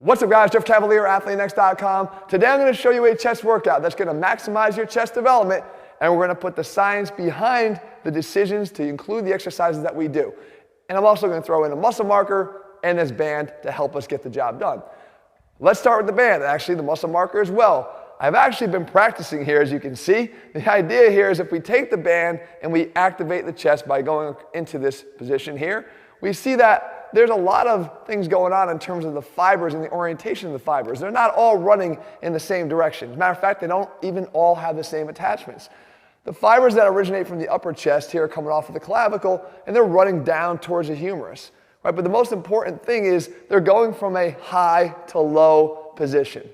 What's up guys, Jeff Kavalier, AthleanX.com. Today I'm going to show you a chest workout that's going to maximize your chest development, and we're going to put the science behind the decisions to include the exercises that we do. And I'm also going to throw in a muscle marker and this band to help us get the job done. Let's start with the band, actually the muscle marker as well. I've actually been practicing here, as you can see. The idea here is if we take the band and we activate the chest by going into this position here, we see that there's a lot of things going on in terms of the fibers and the orientation of the fibers. They're not all running in the same direction. As a matter of fact, they don't even all have the same attachments. The fibers that originate from the upper chest here are coming off of the clavicle, and they're running down towards the humerus. Right? But the most important thing is they're going from a high to low position.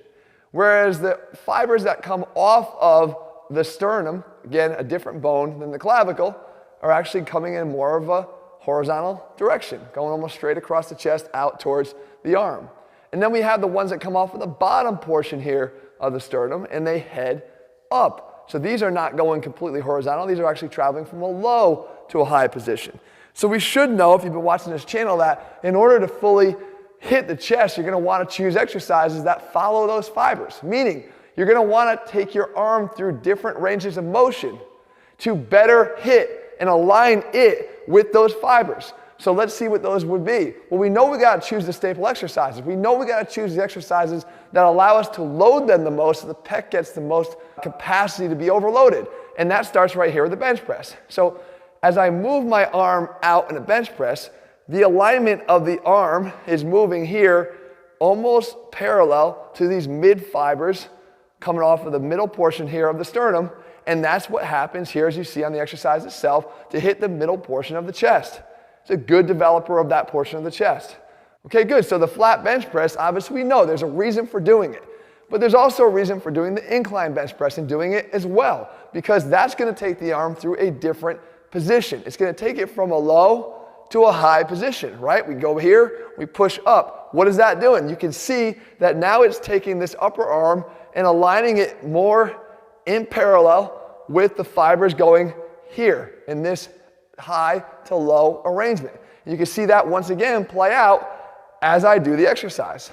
Whereas the fibers that come off of the sternum, again, a different bone than the clavicle, are actually coming in more of a horizontal direction, going almost straight across the chest out towards the arm. And then we have the ones that come off of the bottom portion here of the sternum, and they head up. So these are not going completely horizontal. These are actually traveling from a low to a high position. So we should know, if you've been watching this channel, that in order to fully hit the chest, you're going to want to choose exercises that follow those fibers. Meaning, you're going to want to take your arm through different ranges of motion to better hit and align it with those fibers. So let's see what those would be. Well, we know we got to choose the staple exercises. We know we got to choose the exercises that allow us to load them the most so the pec gets the most capacity to be overloaded. And that starts right here with the bench press. So as I move my arm out in a bench press, the alignment of the arm is moving here almost parallel to these mid fibers coming off of the middle portion here of the sternum. And that's what happens here, as you see on the exercise itself, to hit the middle portion of the chest. It's a good developer of that portion of the chest. Okay, good. So the flat bench press, obviously we know there's a reason for doing it. But there's also a reason for doing the incline bench press and doing it as well, because that's going to take the arm through a different position. It's going to take it from a low to a high position, right? We go here, we push up. What is that doing? You can see that now it's taking this upper arm and aligning it more in parallel with the fibers going here in this high to low arrangement. You can see that once again play out as I do the exercise.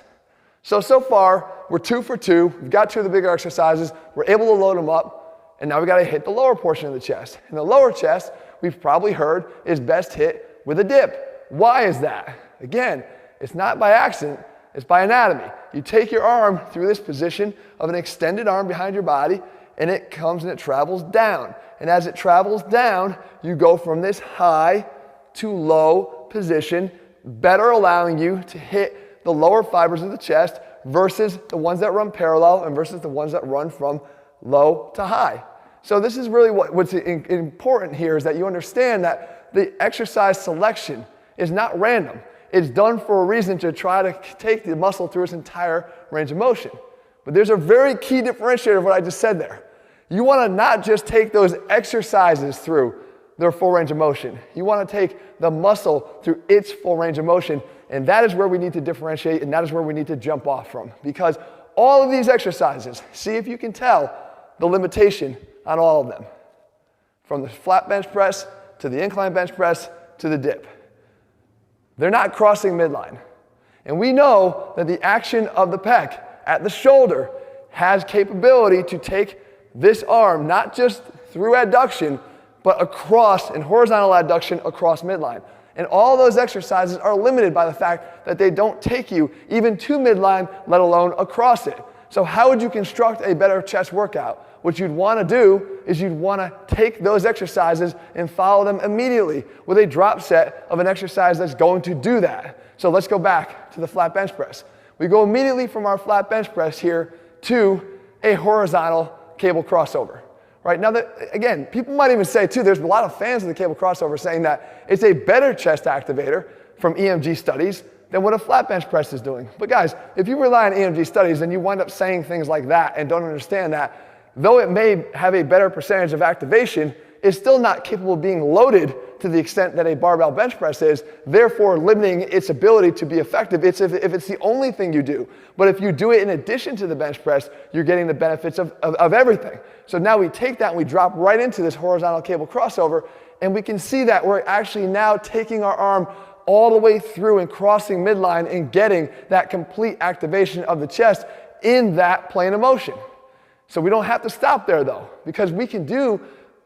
So far, we're 2 for 2. We've got 2 of the bigger exercises. We're able to load them up, and now we got to hit the lower portion of the chest. And the lower chest, we've probably heard, is best hit with a dip. Why is that? Again, it's not by accident, it's by anatomy. You take your arm through this position of an extended arm behind your body, and it comes and it travels down. And as it travels down, you go from this high to low position, better allowing you to hit the lower fibers of the chest versus the ones that run parallel and versus the ones that run from low to high. So this is really what's important here, is that you understand that the exercise selection is not random. It's done for a reason, to try to take the muscle through its entire range of motion. But there's a very key differentiator of what I just said there. You want to not just take those exercises through their full range of motion. You want to take the muscle through its full range of motion, and that is where we need to differentiate, and that is where we need to jump off from. Because all of these exercises, see if you can tell the limitation on all of them. From the flat bench press to the incline bench press to the dip. They're not crossing midline. And we know that the action of the pec at the shoulder has capability to take this arm, not just through adduction, but across, in horizontal adduction across midline. And all those exercises are limited by the fact that they don't take you even to midline, let alone across it. So how would you construct a better chest workout? What you'd want to do is you'd want to take those exercises and follow them immediately with a drop set of an exercise that's going to do that. So let's go back to the flat bench press. We go immediately from our flat bench press here to a horizontal cable crossover. Right now, again, people might even say too, there's a lot of fans of the cable crossover saying that it's a better chest activator from EMG studies than what a flat bench press is doing. But guys, if you rely on EMG studies, then you wind up saying things like that and don't understand that though it may have a better percentage of activation, it's still not capable of being loaded to the extent that a barbell bench press is, therefore limiting its ability to be effective. It's if it's the only thing you do. But if you do it in addition to the bench press, you're getting the benefits of everything. So now we take that and we drop right into this horizontal cable crossover, and we can see that we're actually now taking our arm all the way through and crossing midline and getting that complete activation of the chest in that plane of motion. So we don't have to stop there though, because we can do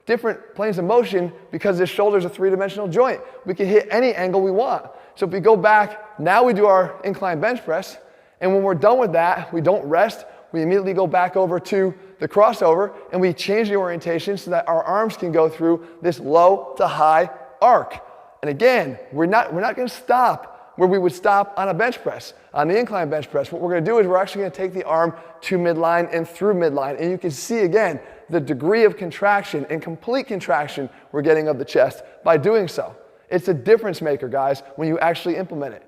different planes of motion because this shoulder is a three-dimensional joint. We can hit any angle we want. So if we go back, now we do our incline bench press, and when we're done with that, we don't rest. We immediately go back over to the crossover, and we change the orientation so that our arms can go through this low to high arc. And again, we're not going to stop where we would stop on a bench press, on the incline bench press. What we're going to do is we're actually going to take the arm to midline and through midline. And you can see again the degree of contraction and complete contraction we're getting of the chest by doing so. It's a difference maker, guys, when you actually implement it.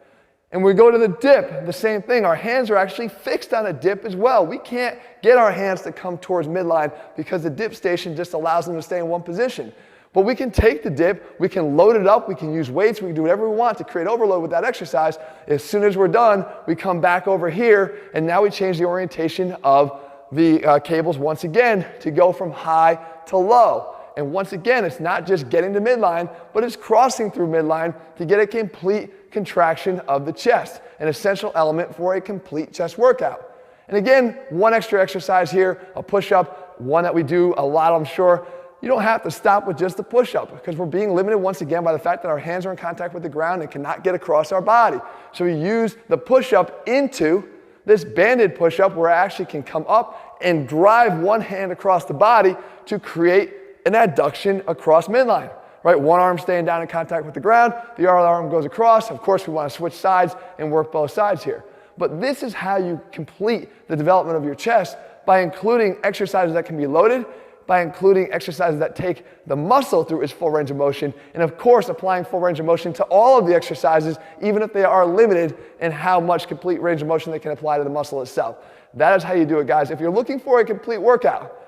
And we go to the dip, the same thing. Our hands are actually fixed on a dip as well. We can't get our hands to come towards midline because the dip station just allows them to stay in one position. But we can take the dip, we can load it up, we can use weights, we can do whatever we want to create overload with that exercise. As soon as we're done, we come back over here, and now we change the orientation of the cables once again to go from high to low. And once again, it's not just getting to midline, but it's crossing through midline to get a complete contraction of the chest, an essential element for a complete chest workout. And again, one extra exercise here, a push-up, one that we do a lot, I'm sure. You don't have to stop with just the push-up because we're being limited once again by the fact that our hands are in contact with the ground and cannot get across our body. So we use the push-up into this banded push-up where I actually can come up and drive one hand across the body to create an adduction across midline. Right? One arm staying down in contact with the ground, the other arm goes across. Of course, we want to switch sides and work both sides here. But this is how you complete the development of your chest by including exercises that can be loaded, by including exercises that take the muscle through its full range of motion, and of course applying full range of motion to all of the exercises, even if they are limited in how much complete range of motion they can apply to the muscle itself. That is how you do it, guys. If you're looking for a complete workout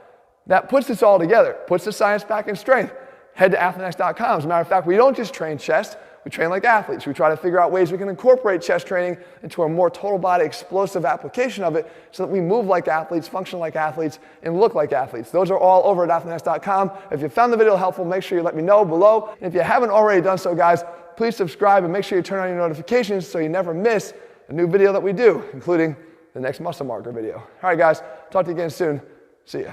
that puts this all together, puts the science back in strength, head to athleanx.com. As a matter of fact, we don't just train chest, we train like athletes. We try to figure out ways we can incorporate chest training into a more total body explosive application of it so that we move like athletes, function like athletes, and look like athletes. Those are all over at athleanx.com. If you found the video helpful, make sure you let me know below. And if you haven't already done so, guys, please subscribe and make sure you turn on your notifications so you never miss a new video that we do, including the next muscle marker video. All right, guys, talk to you again soon. See ya.